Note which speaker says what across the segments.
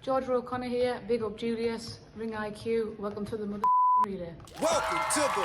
Speaker 1: Georgia O'Connor here. Big up Julius. Ring IQ. Welcome to the relay.
Speaker 2: Welcome to the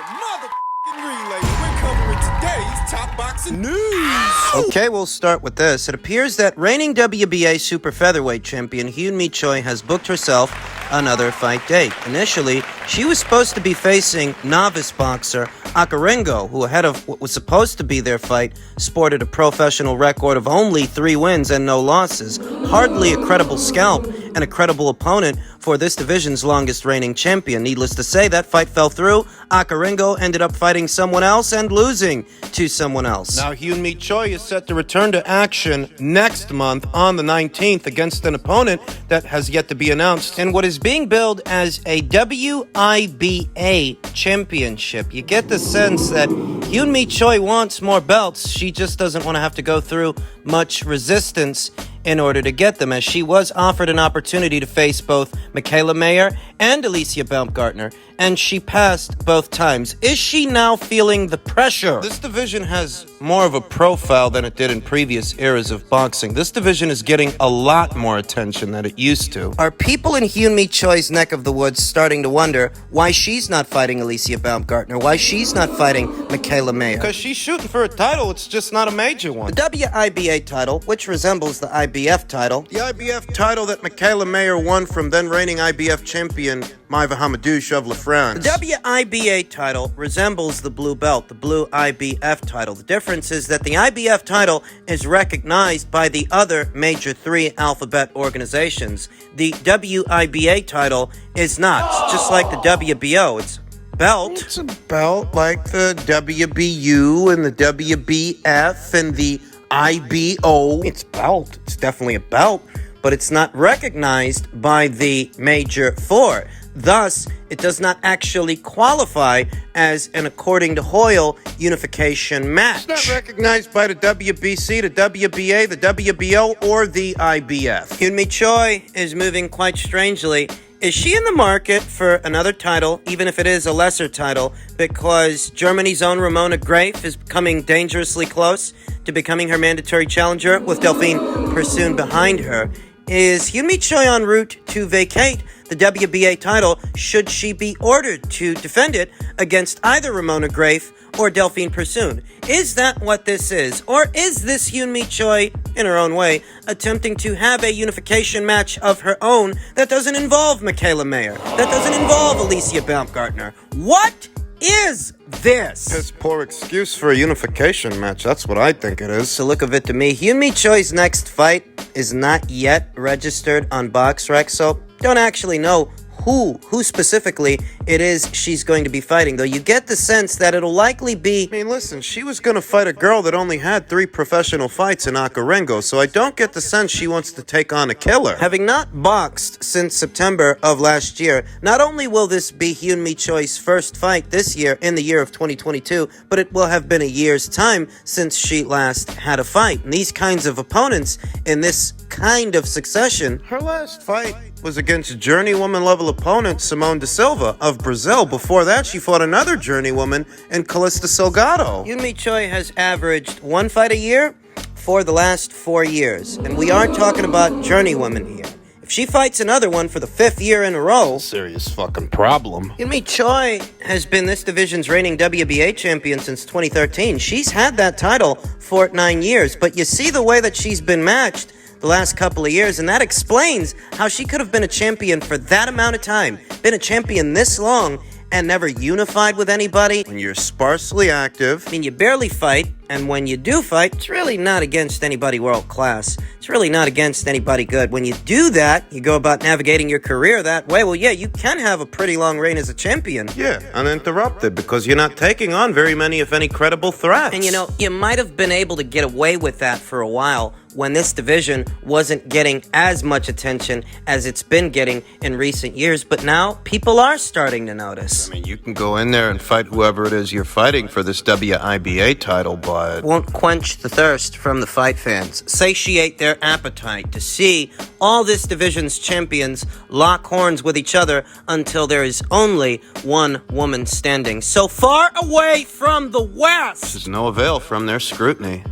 Speaker 2: relay. We're covering today's top boxing news.
Speaker 3: Okay, we'll start with this. It appears that reigning WBA super featherweight champion Hearn Choi has booked herself another fight date. Initially, she was supposed to be facing novice boxer Akarengo, who ahead of what was supposed to be their fight, sported a professional record of only 3 wins and no losses. Hardly a credible scalp and a credible opponent for this division's longest reigning champion. Needless to say, that fight fell through. Akarengo ended up fighting someone else and losing to someone else. Now, Hearn Choi is set to return to action next month on the 19th against an opponent that has yet to be announced in what is being billed as a WBA championship. You get the sense that Hearn Choi wants more belts. She just doesn't want to have to go through much resistance in order to get them, as she was offered an opportunity to face both Michaela Mayer and Alicia Baumgartner, and she passed both times. Is she now feeling the pressure? This division has more of a profile than it did in previous eras of boxing. This division is getting a lot more attention than it used to. Are people in Hearn Choi's neck of the woods starting to wonder why she's not fighting Alicia Baumgartner, why she's not fighting Michaela Mayer? Because she's shooting for a title, it's just not a major one. The WBA title, which resembles the IBF title, the IBF title that Michaela Mayer won from then reigning IBF champion Maiva Hamadouche of La France. The WBA title resembles the blue belt, the blue IBF title. The difference is that the IBF title is recognized by the other major 3 alphabet organizations. The WBA title is not. It's just like the WBO. It's belt. It's a belt like the WBU and the WBF and the IBO. It's belt. It's definitely a belt, but it's not recognized by the major 4. Thus, it does not actually qualify as an, according to Hoyle, unification match. It's not recognized by the WBC, the WBA, the WBO, or the IBF. Hearn Choi is moving quite strangely. Is she in the market for another title, even if it is a lesser title, because Germany's own Ramona Grafe is coming dangerously close to becoming her mandatory challenger with Delphine Persoon behind her? Is Hearn Choi en route to vacate the WBA title should she be ordered to defend it against either Ramona Grafe or Delphine Persoon? Is that what this is? Or is this Hearn Choi, in her own way, attempting to have a unification match of her own that doesn't involve Michaela Mayer, that doesn't involve Alicia Baumgartner? What is this? It's poor excuse for a unification match. That's what I think it is. So look of it to me, Hearn Choi's next fight is not yet registered on BoxRec, so don't actually know who specifically it is she's going to be fighting, though you get the sense that it'll likely be... I mean, listen, she was going to fight a girl that only had 3 professional fights in Akarengo, so I don't get the sense she wants to take on a killer. Having not boxed since September of last year, not only will this be Hearn Choi's first fight this year in the year of 2022, but it will have been a year's time since she last had a fight. And these kinds of opponents in this kind of succession, her last fight was against journeywoman-level opponent Simone de Silva of Brazil. Before that, she fought another journeywoman in Calista Salgado. Hearn Choi has averaged 1 fight a year for the last 4 years, and we are talking about journeywomen here. If she fights another one for the 5th year in a row... Serious fucking problem. Hearn Choi has been this division's reigning WBA champion since 2013. She's had that title for 9 years, but you see the way that she's been matched the last couple of years, and that explains how she could have been a champion for that amount of time, been a champion this long, and never unified with anybody. When you're sparsely active, I mean, you barely fight, and when you do fight, it's really not against anybody world class. It's really not against anybody good. When you do that, you go about navigating your career that way, well, yeah, you can have a pretty long reign as a champion. Yeah, uninterrupted, because you're not taking on very many, if any, credible threats. And you know, you might have been able to get away with that for a while when this division wasn't getting as much attention as it's been getting in recent years, but now people are starting to notice. I mean, you can go in there and fight whoever it is you're fighting for this WBA title, but won't quench the thirst from the fight fans, satiate their appetite to see all this division's champions lock horns with each other until there is only one woman standing so far away from the West. There's no avail from their scrutiny.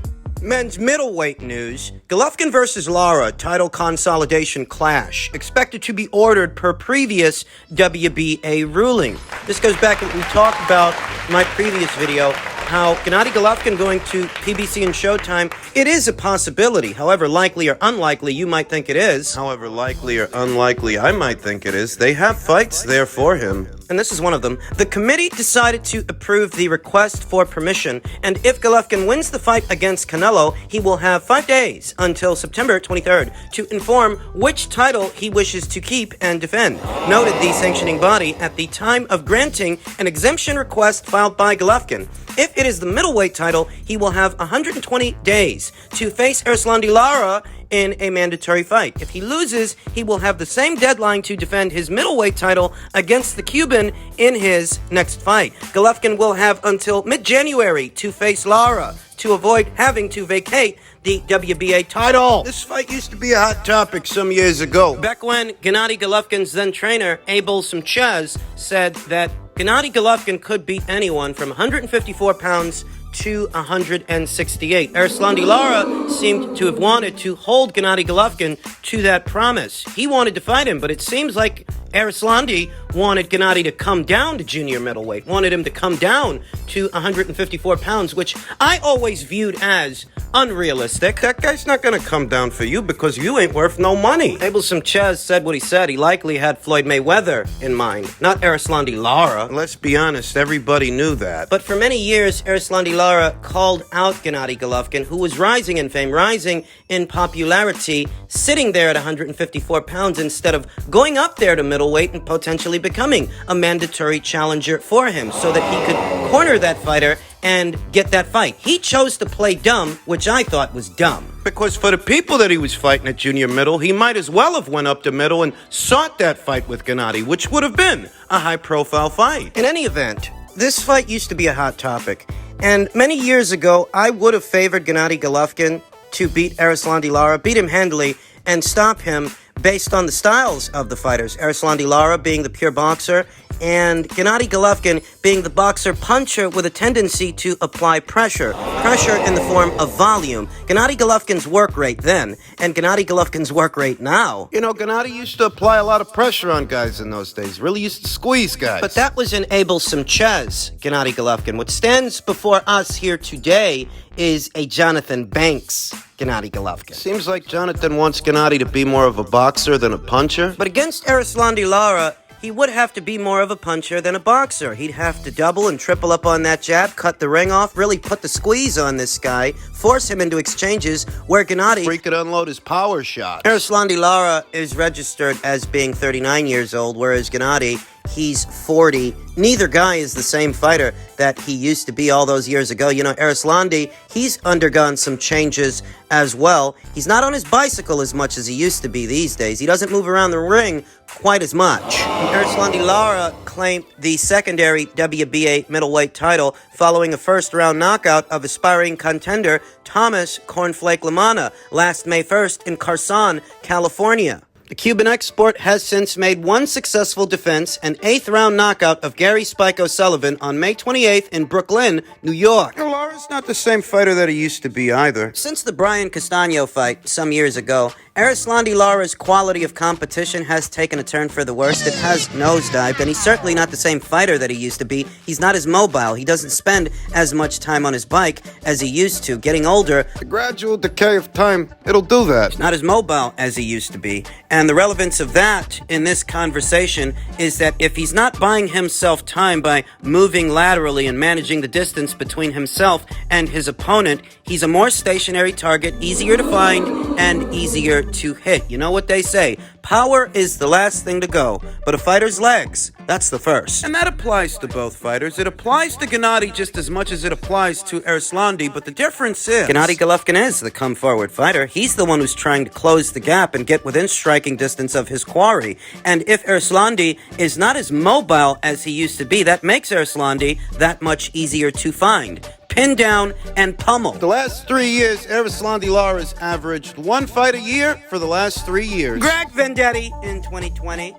Speaker 3: Men's middleweight news. Golovkin versus Lara title consolidation clash. Expected to be ordered per previous WBA ruling. This goes back to what we talked about in my previous video, how Gennady Golovkin going to PBC and Showtime, it is a possibility. However likely or unlikely you might think it is. However likely or unlikely I might think it is. They have fights there for him. And this is one of them. The committee decided to approve the request for permission, and if Golovkin wins the fight against Canelo, he will have 5 days until September 23rd to inform which title he wishes to keep and defend, noted the sanctioning body at the time of granting an exemption request filed by Golovkin. If it is the middleweight title, he will have 120 days to face Erislandy Lara in a mandatory fight. If he loses, he will have the same deadline to defend his middleweight title against the Cuban in his next fight. Golovkin will have until mid-January to face Lara to avoid having to vacate the WBA title. This fight used to be a hot topic some years ago. Back when Gennady Golovkin's then trainer, Abel Sanchez, said that Gennady Golovkin could beat anyone from 154 pounds to 168. Erislandy Lara seemed to have wanted to hold Gennady Golovkin to that promise. He wanted to fight him, but it seems like Erislandy wanted Gennady to come down to junior middleweight, wanted him to come down to 154 pounds, which I always viewed as unrealistic. That guy's not gonna come down for you because you ain't worth no money. Abel Sanchez said what he said. He likely had Floyd Mayweather in mind, not Erislandy Lara. Let's be honest, everybody knew that. But for many years, Erislandy Lara called out Gennady Golovkin, who was rising in fame, rising in popularity, sitting there at 154 pounds instead of going up there to middleweight and potentially becoming a mandatory challenger for him so that he could corner that fighter and get that fight. He chose to play dumb, which I thought was dumb. Because for the people that he was fighting at junior middle, he might as well have went up to middle and sought that fight with Gennady, which would have been a high-profile fight. In any event, this fight used to be a hot topic. And many years ago, I would have favored Gennady Golovkin to beat Erislandy Lara, beat him handily, and stop him based on the styles of the fighters. Erislandy Lara being the pure boxer, and Gennady Golovkin being the boxer-puncher with a tendency to apply pressure. Pressure in the form of volume. Gennady Golovkin's work rate then, and Gennady Golovkin's work rate now. You know, Gennady used to apply a lot of pressure on guys in those days. Really used to squeeze guys. But that was in Abel Sanchez, Gennady Golovkin. What stands before us here today is a Jonathan Banks Gennady Golovkin. Seems like Jonathan wants Gennady to be more of a boxer than a puncher. But against Erislandy Lara, he would have to be more of a puncher than a boxer. He'd have to double and triple up on that jab, cut the ring off, really put the squeeze on this guy, force him into exchanges where Gennady could unload his power shots. Erislandy Lara is registered as being 39 years old, whereas Gennady, he's 40. Neither guy is the same fighter that he used to be all those years ago. You know, Erislandy, he's undergone some changes as well. He's not on his bicycle as much as he used to be these days. He doesn't move around the ring quite as much. Erislandy Lara claimed the secondary WBA middleweight title following a first-round knockout of aspiring contender Thomas Cornflake Lamana last May 1st in Carson, California. The Cuban export has since made one successful defense, an 8th-round knockout of Gary Spike O'Sullivan on May 28th in Brooklyn, New York. Lara's not the same fighter that he used to be either. Since the Brian Castano fight some years ago, Erislandy Lara's quality of competition has taken a turn for the worst. It has nosedived, and he's certainly not the same fighter that he used to be. He's not as mobile. He doesn't spend as much time on his bike as he used to. Getting older, the gradual decay of time, it'll do that. He's not as mobile as he used to be. And the relevance of that in this conversation is that if he's not buying himself time by moving laterally and managing the distance between himself and his opponent, he's a more stationary target, easier to find and easier to hit. You know what they say, power is the last thing to go, but a fighter's legs, that's the first. And that applies to both fighters. It applies to Gennady just as much as it applies to Erislandy, but the difference is Gennady Golovkin is the come-forward fighter. He's the one who's trying to close the gap and get within striking distance of his quarry. And if Erislandy is not as mobile as he used to be, that makes Erislandy that much easier to find, pin down, and pummel. The last 3 years, Erislandy Lara's averaged one fight a year for the last 3 years. Greg Vendetti in 2020,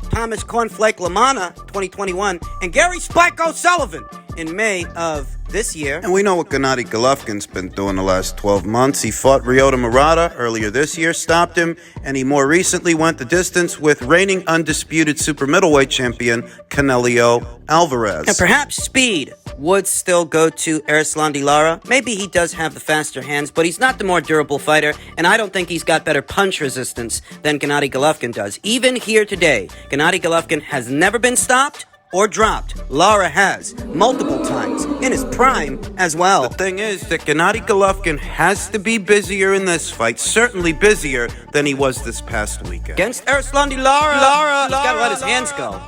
Speaker 3: Thomas Cornflake Lamana 2021, and Gary Spike O'Sullivan in May of this year.
Speaker 4: And we know what Gennady Golovkin's been doing the last 12 months. He fought Ryota Murata earlier this year, stopped him, and he more recently went the distance with reigning undisputed super middleweight champion Canelo Alvarez.
Speaker 3: And perhaps speed would still go to Erislandy Lara. Maybe he does have the faster hands, but he's not the more durable fighter, and I don't think he's got better punch resistance than Gennady Golovkin does. Even here today, Gennady Golovkin has never been stopped or dropped. Lara has, multiple times, in his prime as well.
Speaker 4: The thing is that Gennady Golovkin has to be busier in this fight, certainly busier than he was this past weekend.
Speaker 3: Against Erislandy Lara, he's got to let his hands go.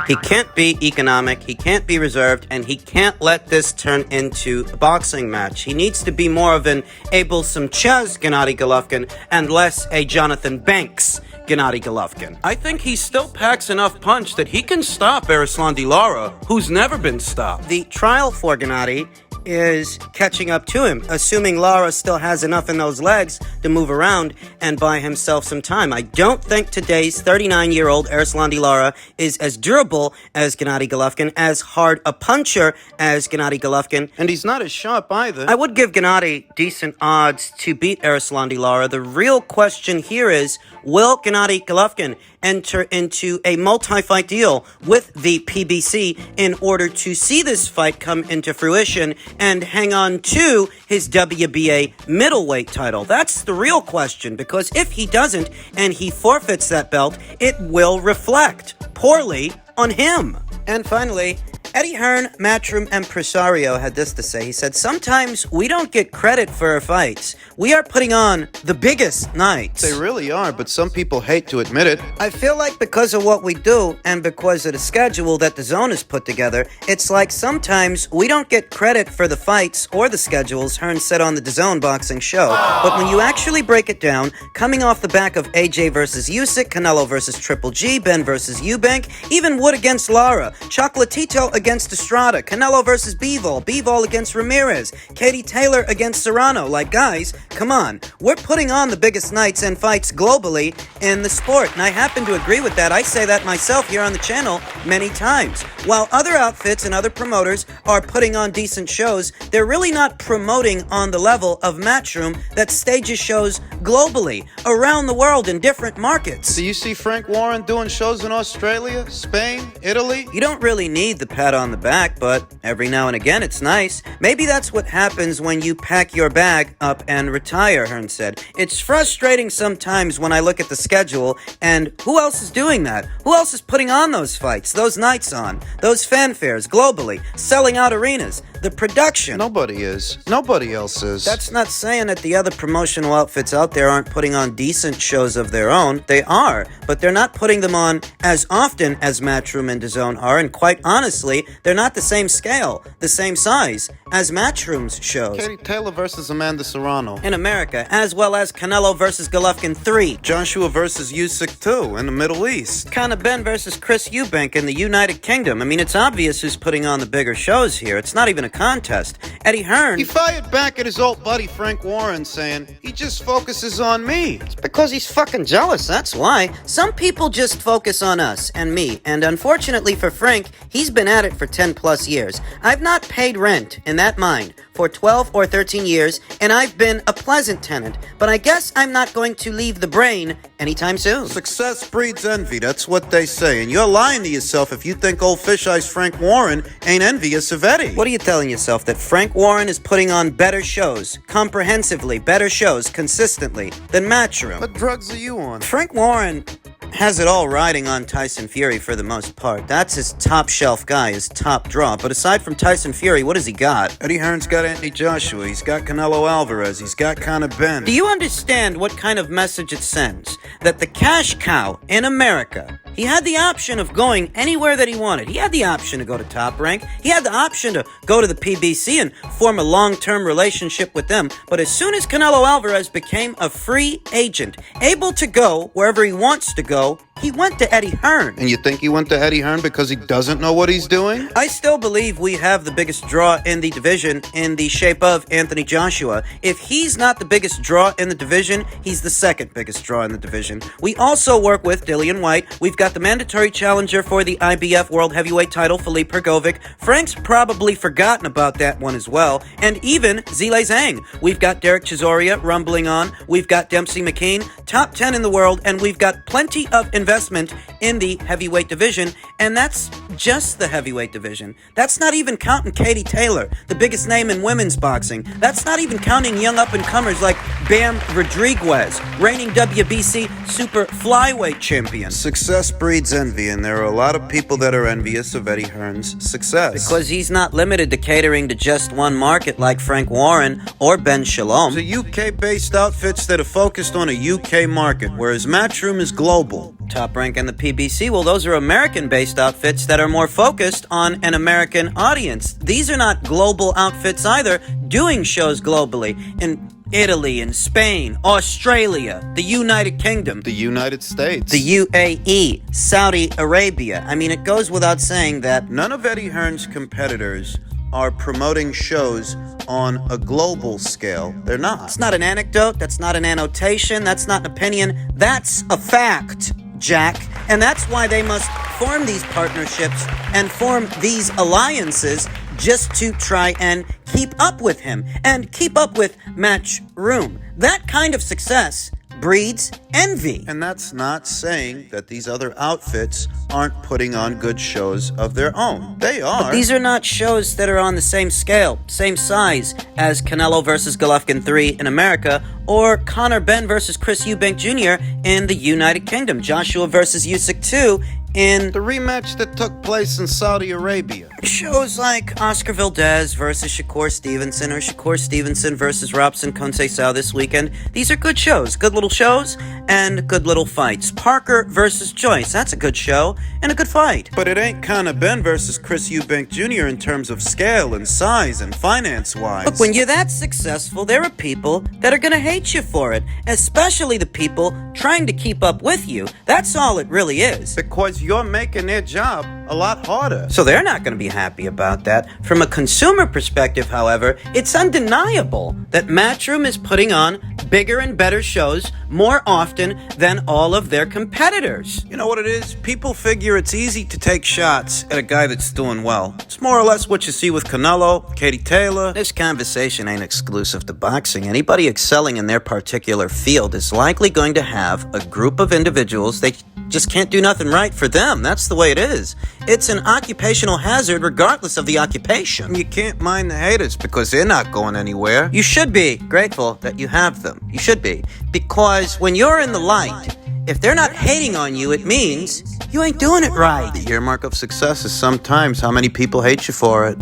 Speaker 3: He can't be economic, he can't be reserved, and he can't let this turn into a boxing match. He needs to be more of an Abel Sanchez Gennady Golovkin and less a Jonathan Banks Gennady Golovkin.
Speaker 4: I think he still packs enough punch that he can stop Erislandy Lara, who's never been stopped.
Speaker 3: The trial for Gennady is catching up to him, assuming Lara still has enough in those legs to move around and buy himself some time. I don't think today's 39-year-old Erislandy Lara is as durable as Gennady Golovkin, as hard a puncher as Gennady Golovkin.
Speaker 4: And he's not as sharp either.
Speaker 3: I would give Gennady decent odds to beat Erislandy Lara. The real question here is, will Gennady Golovkin enter into a multi-fight deal with the PBC in order to see this fight come into fruition and hang on to his WBA middleweight title? That's the real question, because if he doesn't and he forfeits that belt, it will reflect poorly on him. And finally, Eddie Hearn, Matchroom Impresario, had this to say. He said, sometimes we don't get credit for our fights. We are putting on the biggest nights.
Speaker 4: They really are, but some people hate to admit it.
Speaker 3: I feel like because of what we do and because of the schedule that the Zone has put together, it's like sometimes we don't get credit for the fights or the schedules Hearn said on the DAZN boxing show. But when you actually break it down, coming off the back of AJ versus Usyk, Canelo versus Triple G, Ben versus Eubank, even Wood against Lara, Chocolatito against Estrada, Canelo versus Bivol against Ramirez, Katie Taylor against Serrano. Like, guys, come on. We're putting on the biggest nights and fights globally in the sport, and I happen to agree with that. I say that myself here on the channel many times. While other outfits and other promoters are putting on decent shows, they're really not promoting on the level of Matchroom that stages shows globally, around the world in different markets.
Speaker 4: Do you see Frank Warren doing shows in Australia, Spain, Italy?
Speaker 3: You don't really need the pat on the back, but every now and again it's nice. Maybe that's what happens when you pack your bag up and retire, Hearn said. It's frustrating sometimes when I look at the schedule, and who else is doing that? Who else is putting on those fights, those nights on, those fanfares globally, selling out arenas, the production?
Speaker 4: Nobody is. Nobody else is.
Speaker 3: That's not saying that the other promotional outfits out there aren't putting on decent shows of their own. They are, but they're not putting them on as often as Matchroom and DAZN are, and quite honestly, they're not the same scale, the same size as Matchroom's shows.
Speaker 4: Katie Taylor versus Amanda Serrano
Speaker 3: In America, as well as Canelo versus Golovkin 3.
Speaker 4: Joshua versus Usyk 2 in the Middle East.
Speaker 3: Conor Ben versus Chris Eubank in the United Kingdom. I mean, it's obvious who's putting on the bigger shows here. It's not even a contest. Eddie Hearn...
Speaker 4: He fired back at his old buddy Frank Warren, saying, he just focuses on me.
Speaker 3: It's because he's fucking jealous, that's why. Some people just focus on us and me, and unfortunately for Frank, he's been at it for 10 plus years. I've not paid rent in that mine for 12 or 13 years, and I've been a pleasant tenant, but I guess I'm not going to leave the brain anytime soon.
Speaker 4: Success breeds envy, that's what they say, and you're lying to yourself if you think old fish eyes Frank Warren ain't envious of Eddie.
Speaker 3: What are you telling yourself? That Frank Warren is putting on better shows, comprehensively better shows, consistently, than Matchroom?
Speaker 4: What drugs are you on?
Speaker 3: Frank Warren has it all riding on Tyson Fury for the most part. That's his top shelf guy, his top draw. But aside from Tyson Fury, what has he got?
Speaker 4: Eddie Hearn's got Anthony Joshua, he's got Canelo Alvarez, he's got Conor Ben.
Speaker 3: Do you understand what kind of message it sends? That the cash cow in America, he had the option of going anywhere that he wanted. He had the option to go to Top Rank. He had the option to go to the PBC and form a long-term relationship with them. But as soon as Canelo Alvarez became a free agent, able to go wherever he wants to go, He went to Eddie Hearn.
Speaker 4: And you think he went to Eddie Hearn because he doesn't know what he's doing?
Speaker 3: I still believe we have the biggest draw in the division in the shape of Anthony Joshua. If he's not the biggest draw in the division, he's the second biggest draw in the division. We also work with Dillian White. We've got the mandatory challenger for the IBF World Heavyweight title, Filip Hrgovic. Frank's probably forgotten about that one as well. And even Zhilei Zhang. We've got Derek Chisora rumbling on. We've got Dempsey McKean, top 10 in the world, and we've got plenty of investment in the heavyweight division, and that's just the heavyweight division. That's not even counting Katie Taylor, the biggest name in women's boxing. That's not even counting young up-and-comers like Bam Rodriguez, reigning WBC super flyweight champion.
Speaker 4: Success breeds envy, and there are a lot of people that are envious of Eddie Hearn's success.
Speaker 3: Because he's not limited to catering to just one market like Frank Warren or Ben Shalom.
Speaker 4: The UK-based outfits that are focused on a UK market, whereas Matchroom is global.
Speaker 3: Top Rank and the PBC, well, those are American-based outfits that are more focused on an American audience. These are not global outfits either, doing shows globally in Italy and Spain, Australia, the United Kingdom,
Speaker 4: The United States.
Speaker 3: the UAE, Saudi Arabia. I mean, it goes without saying that
Speaker 4: None of Eddie Hearn's competitors are promoting shows on a global scale. They're not.
Speaker 3: it's not an anecdote, that's not an annotation, that's not an opinion, that's a fact, Jack. And that's why they must form these partnerships and form these alliances just to try and keep up with him and keep up with Matchroom. That kind of success breeds envy.
Speaker 4: And that's not saying that these other outfits aren't putting on good shows of their own. They are.
Speaker 3: These are not shows that are on the same scale, same size as Canelo versus Golovkin 3 in America or Conor Benn versus Chris Eubank Jr. in the United Kingdom, Joshua versus Usyk 2 in
Speaker 4: The rematch that took place in Saudi Arabia.
Speaker 3: shows like Oscar Valdez versus Shakur Stevenson or Shakur Stevenson versus Robson Conceição this weekend. These are good shows, good little shows, and good little fights. Parker versus Joyce, that's a good show and a good fight.
Speaker 4: But it ain't Conor Benn versus Chris Eubank Jr. in terms of scale and size and finance-wise.
Speaker 3: Look, when you're that successful, there are people that are going to hate you for it, especially the people trying to keep up with you. That's all it really is.
Speaker 4: Because you're making their job a lot harder.
Speaker 3: So they're not going to be happy about that. From a consumer perspective, however, it's undeniable that Matchroom is putting on bigger and better shows more often than all of their competitors.
Speaker 4: You know what it is? People figure it's easy to take shots at a guy that's doing well. It's more or less what you see with Canelo, Katie Taylor.
Speaker 3: This conversation ain't exclusive to boxing. Anybody excelling in their particular field is likely going to have a group of individuals that just can't do nothing right for them. That's the way it is. It's an occupational hazard regardless of the occupation.
Speaker 4: You can't mind the haters because they're not going anywhere.
Speaker 3: You should be grateful that you have them. You should be. Because when you're in the light, if they're not hating on you, it means you ain't doing it right.
Speaker 4: The earmark of success is sometimes how many people hate you for it.